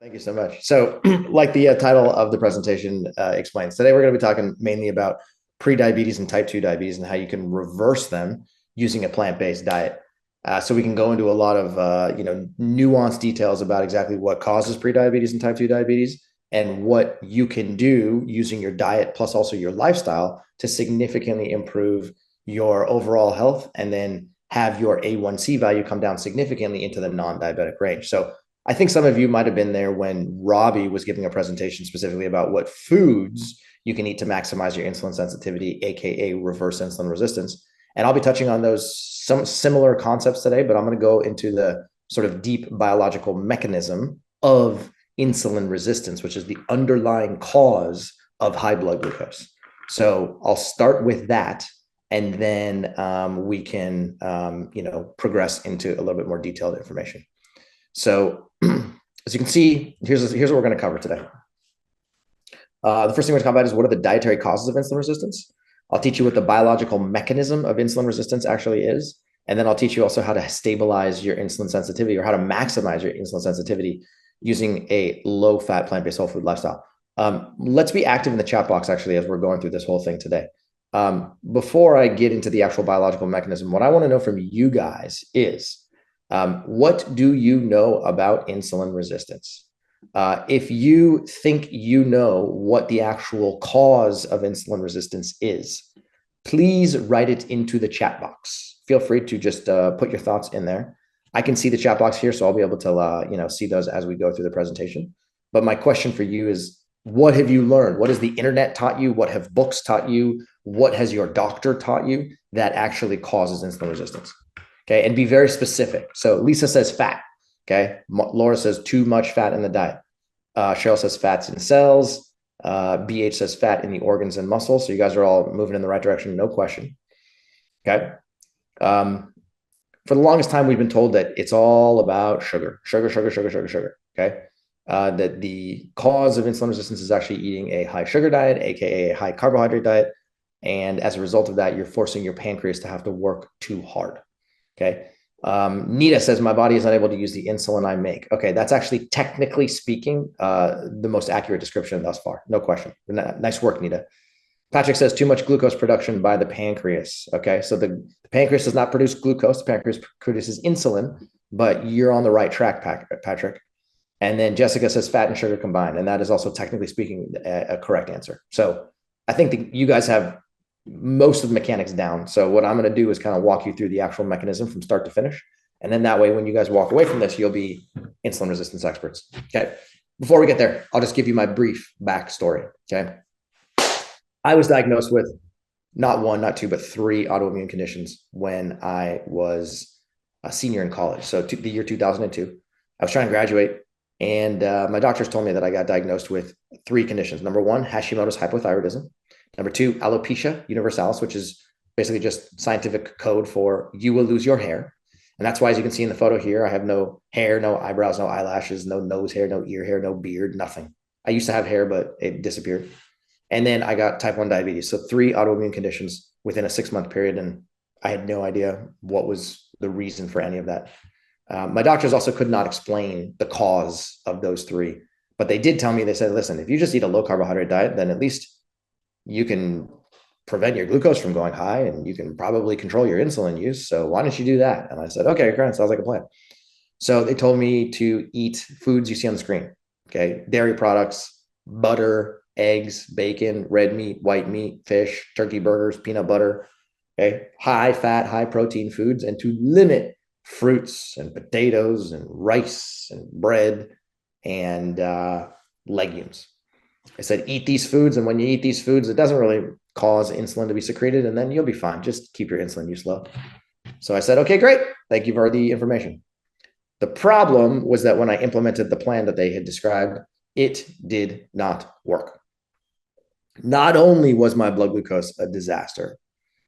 Thank you so much. So, like the title of the presentation explains, today we're going to be talking mainly about prediabetes and type 2 diabetes and how you can reverse them using a plant-based diet. So we can go into a lot of nuanced details about exactly what causes prediabetes and type 2 diabetes and what you can do using your diet plus also your lifestyle to significantly improve your overall health and then have your A1C value come down significantly into the non-diabetic range. So I think some of you might have been there when Robbie was giving a presentation specifically about what foods you can eat to maximize your insulin sensitivity, aka reverse insulin resistance. And I'll be touching on those some similar concepts today, but I'm going to go into the sort of deep biological mechanism of insulin resistance, which is the underlying cause of high blood glucose. So I'll start with that, and then we can progress into a little bit more detailed information. So as you can see, here's what we're going to cover today. The first thing we're going to talk about is what are the dietary causes of insulin resistance. I'll teach you what the biological mechanism of insulin resistance actually is. And then I'll teach you also how to stabilize your insulin sensitivity or how to maximize your insulin sensitivity using a low-fat plant-based whole food lifestyle. Let's be active in the chat box actually as we're going through this whole thing today. Before I get into the actual biological mechanism, what I want to know from you guys is what do you know about insulin resistance? If you think you know what the actual cause of insulin resistance is, please write it into the chat box. Feel free to just put your thoughts in there. I can see the chat box here, so I'll be able to see those as we go through the presentation. But my question for you is, what have you learned? What has the internet taught you? What have books taught you? What has your doctor taught you that actually causes insulin resistance? Okay, and be very specific. So Lisa says fat. Okay, Laura says too much fat in the diet. Cheryl says fats in cells. BH says fat in the organs and muscles. So you guys are all moving in the right direction, no question. Okay. For the longest time, we've been told that it's all about sugar. Okay. That the cause of insulin resistance is actually eating a high sugar diet, aka a high carbohydrate diet. And as a result of that, you're forcing your pancreas to have to work too hard. Okay. Nita says, my body is unable to use the insulin I make. Okay. That's actually, technically speaking, the most accurate description thus far. No question. Nice work, Nita. Patrick says too much glucose production by the pancreas. Okay. So the pancreas does not produce glucose. The pancreas produces insulin, but you're on the right track, Patrick. And then Jessica says fat and sugar combined. And that is also technically speaking a correct answer. So I think that you guys have most of the mechanics down. So what I'm going to do is kind of walk you through the actual mechanism from start to finish. And then that way, when you guys walk away from this, you'll be insulin resistance experts. Okay. Before we get there, I'll just give you my brief backstory. Okay. I was diagnosed with not one, not two, but three autoimmune conditions when I was a senior in college. So the year 2002, I was trying to graduate, and my doctors told me that I got diagnosed with three conditions. Number one, Hashimoto's hypothyroidism. Number two, alopecia universalis, which is basically just scientific code for you will lose your hair. And that's why, as you can see in the photo here, I have no hair, no eyebrows, no eyelashes, no nose hair, no ear hair, no beard, nothing. I used to have hair, but it disappeared. And then I got type 1 diabetes. So three autoimmune conditions within a 6-month period. And I had no idea what was the reason for any of that. My doctors also could not explain the cause of those three, but they did tell me, they said, listen, if you just eat a low carbohydrate diet, then at least you can prevent your glucose from going high and you can probably control your insulin use. So why don't you do that? And I said, okay, great. Sounds like a plan. So they told me to eat foods you see on the screen. Okay. Dairy products, butter, eggs, bacon, red meat, white meat, fish, turkey burgers, peanut butter. Okay. High fat, high protein foods, and to limit fruits and potatoes and rice and bread and legumes. I said, eat these foods. And when you eat these foods, it doesn't really cause insulin to be secreted, and then you'll be fine. Just keep your insulin use low. So I said, okay, great. Thank you for the information. The problem was that when I implemented the plan that they had described, it did not work. Not only was my blood glucose a disaster,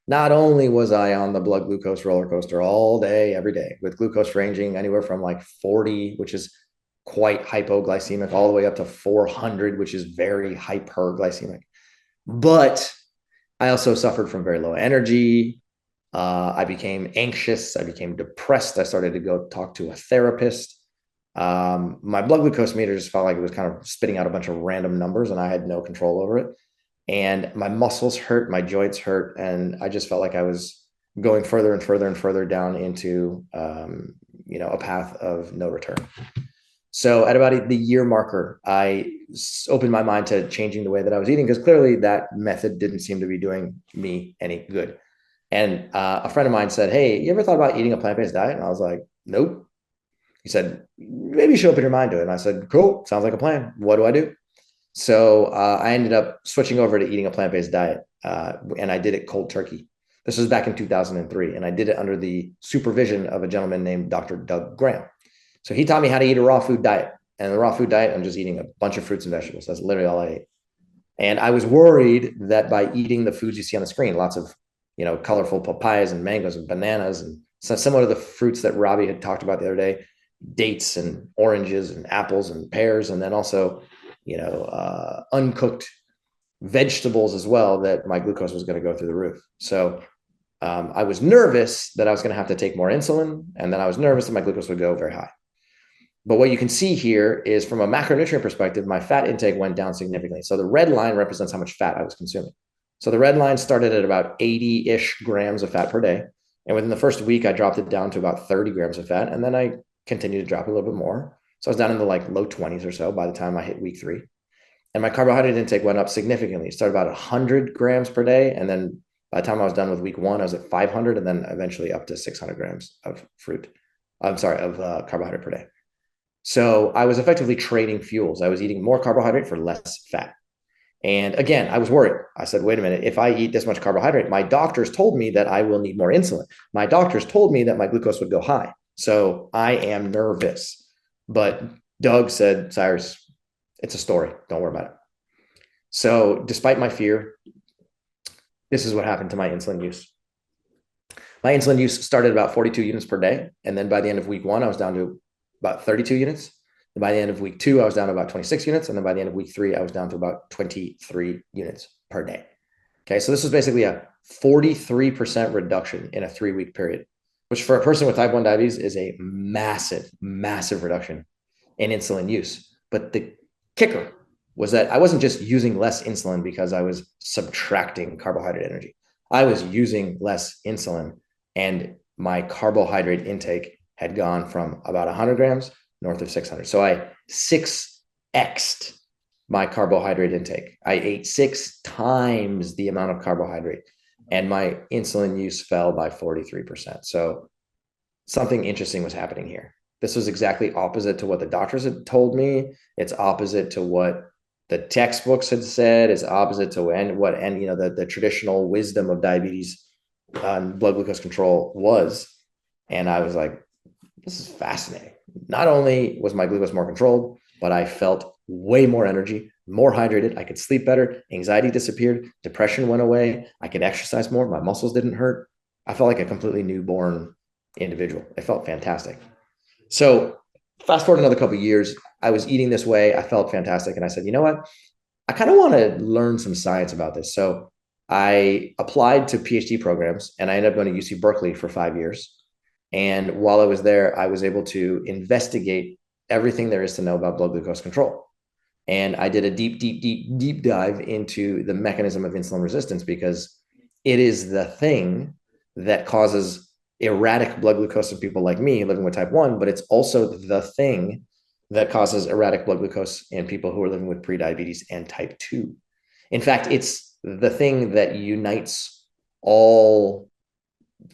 not only was I on the blood glucose roller coaster all day, every day, with glucose ranging anywhere from like 40, which is quite hypoglycemic, all the way up to 400, which is very hyperglycemic. But I also suffered from very low energy. I became anxious. I became depressed. I started to go talk to a therapist. My blood glucose meter just felt like it was kind of spitting out a bunch of random numbers and I had no control over it. And my muscles hurt, my joints hurt, and I just felt like I was going further and further and further down into a path of no return. So at about the year marker, I opened my mind to changing the way that I was eating because clearly that method didn't seem to be doing me any good. And a friend of mine said, "Hey, you ever thought about eating a plant-based diet?" And I was like, "Nope." He said, "Maybe you should open your mind to it." And I said, "Cool, sounds like a plan. What do I do?" So I ended up switching over to eating a plant-based diet, and I did it cold turkey. This was back in 2003, and I did it under the supervision of a gentleman named Dr. Doug Graham. So he taught me how to eat a raw food diet. And the raw food diet, I'm just eating a bunch of fruits and vegetables. That's literally all I ate. And I was worried that by eating the foods you see on the screen, lots of colorful papayas and mangoes and bananas, and so similar to the fruits that Robbie had talked about the other day, dates and oranges and apples and pears, and then also uncooked vegetables as well, that my glucose was going to go through the roof. So I was nervous that I was going to have to take more insulin, and then I was nervous that my glucose would go very high. But what you can see here is from a macronutrient perspective, my fat intake went down significantly. So the red line represents how much fat I was consuming. So the red line started at about 80-ish grams of fat per day. And within the first week, I dropped it down to about 30 grams of fat. And then I continued to drop a little bit more. So I was down in the low 20s or so by the time I hit week 3. And my carbohydrate intake went up significantly. It started about 100 grams per day. And then by the time I was done with week 1, I was at 500 and then eventually up to 600 grams of carbohydrate per day. So I was effectively trading fuels. I was eating more carbohydrate for less fat. And again, I was worried. I said, wait a minute, if I eat this much carbohydrate, my doctors told me that I will need more insulin. My doctors told me that my glucose would go high. So I am nervous. But Doug said, Cyrus, it's a story. Don't worry about it. So despite my fear, this is what happened to my insulin use. My insulin use started about 42 units per day. And then by the end of week 1, I was down to about 32 units. And by the end of week 2, I was down to about 26 units. And then by the end of week 3, I was down to about 23 units per day. Okay, so this is basically a 43% reduction in a 3-week period, which for a person with type 1 diabetes is a massive, massive reduction in insulin use. But the kicker was that I wasn't just using less insulin because I was subtracting carbohydrate energy. I was using less insulin, and my carbohydrate intake had gone from about 100 grams north of 600. So I 6x'd my carbohydrate intake. I ate 6 times the amount of carbohydrate, and my insulin use fell by 43%. So something interesting was happening here. This was exactly opposite to what the doctors had told me. It's opposite to what the textbooks had said. It's opposite to the traditional wisdom of diabetes blood glucose control was. And I was like, this is fascinating. Not only was my glucose more controlled, but I felt way more energy, more hydrated. I could sleep better. Anxiety disappeared. Depression went away. I could exercise more. My muscles didn't hurt. I felt like a completely newborn individual. It felt fantastic. So fast forward another couple of years, I was eating this way. I felt fantastic. And I said, you know what? I kind of want to learn some science about this. So I applied to PhD programs, and I ended up going to UC Berkeley for 5 years. And while I was there, I was able to investigate everything there is to know about blood glucose control. And I did a deep dive into the mechanism of insulin resistance, because it is the thing that causes erratic blood glucose in people like me living with type 1, but it's also the thing that causes erratic blood glucose in people who are living with prediabetes and type 2. In fact, it's the thing that unites all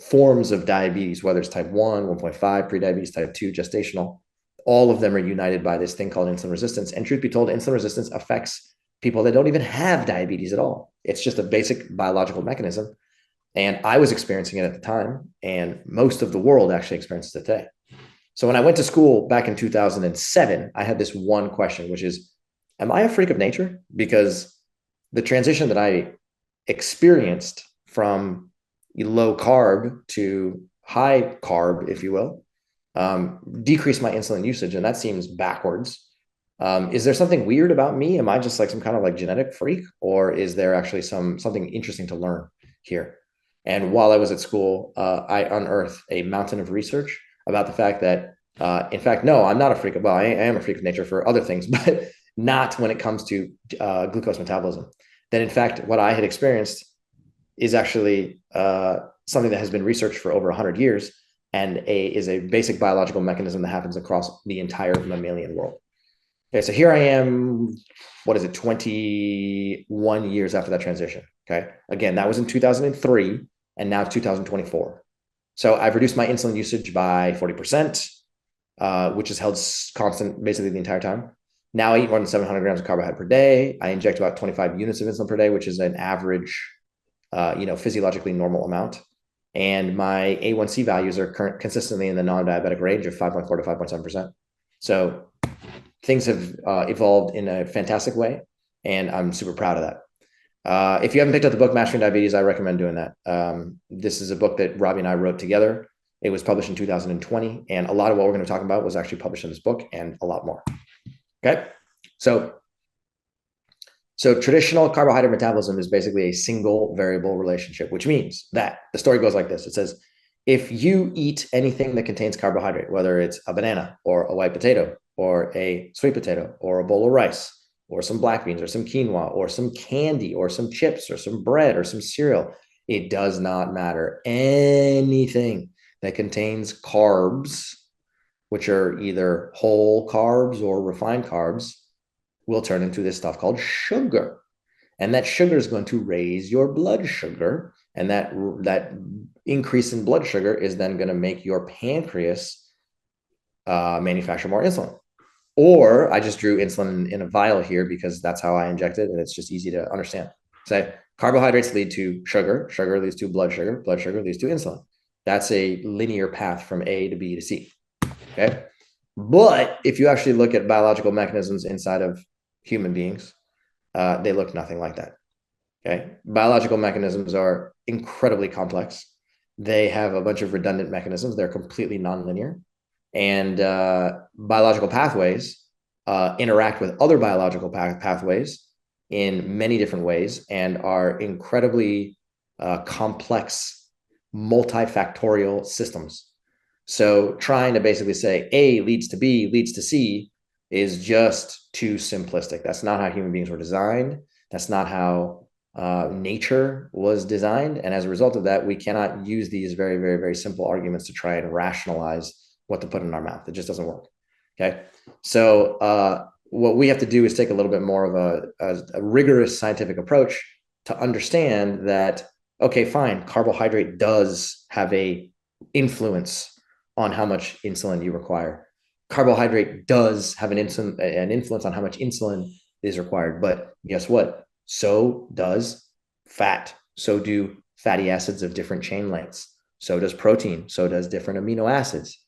forms of diabetes, whether it's type 1, 1.5, prediabetes, type 2, gestational. All of them are united by this thing called insulin resistance. And truth be told, insulin resistance affects people that don't even have diabetes at all. It's just a basic biological mechanism. And I was experiencing it at the time, and most of the world actually experiences it today. So when I went to school back in 2007, I had this one question, which is, am I a freak of nature? Because the transition that I experienced from low carb to high carb, if you will, decreased my insulin usage. And that seems backwards. Is there something weird about me? Am I just like some kind of like genetic freak, or is there actually something interesting to learn here? And while I was at school, I unearthed a mountain of research about the fact that In fact, no, I'm not a freak. Well, I am a freak of nature for other things, but not when it comes to glucose metabolism. That in fact, what I had experienced is actually something that has been researched for over 100 years and is a basic biological mechanism that happens across the entire mammalian world. Okay, so here I am, what is it, 21 years after that transition. Okay, again, that was in 2003, and now it's 2024. So I've reduced my insulin usage by 40%, which is held constant basically the entire time. Now I eat more than 700 grams of carbohydrate per day. I inject about 25 units of insulin per day, which is an average, physiologically normal amount. And my A1C values are consistently in the non-diabetic range of 5.4 to 5.7%. So things have evolved in a fantastic way, and I'm super proud of that. If you haven't picked up the book Mastering Diabetes, I recommend doing that. This is a book that Robbie and I wrote together. It was published in 2020, and a lot of what we're going to talk about was actually published in this book, and a lot more. Okay, so traditional carbohydrate metabolism is basically a single variable relationship, which means that the story goes like this. It says, if you eat anything that contains carbohydrate, whether it's a banana or a white potato or a sweet potato or a bowl of rice or some black beans or some quinoa or some candy or some chips or some bread or some cereal, it does not matter. Anything that contains carbs, which are either whole carbs or refined carbs, will turn into this stuff called sugar. And that sugar is going to raise your blood sugar. And that increase in blood sugar is then going to make your pancreas manufacture more insulin. Or I just drew insulin in a vial here because that's how I inject it, and it's just easy to understand. So carbohydrates lead to sugar, sugar leads to blood sugar leads to insulin. That's a linear path from A to B to C. Okay. But if you actually look at biological mechanisms inside of human beings, they look nothing like that. Okay. Biological mechanisms are incredibly complex. They have a bunch of redundant mechanisms. They're completely nonlinear. And biological pathways interact with other biological pathways in many different ways and are incredibly complex, multifactorial systems. So trying to basically say A leads to B leads to C is just too simplistic. That's not how human beings were designed. That's not how nature was designed. And as a result of that, we cannot use these very, very, very simple arguments to try and rationalize what to put in our mouth. It just doesn't work. Okay. So what we have to do is take a little bit more of a rigorous scientific approach to understand that, okay, fine, carbohydrate does have a influence on how much insulin you require. Carbohydrate does have an influence on how much insulin is required. But guess what? So does fat. So do fatty acids of different chain lengths. So does protein. So does different amino acids.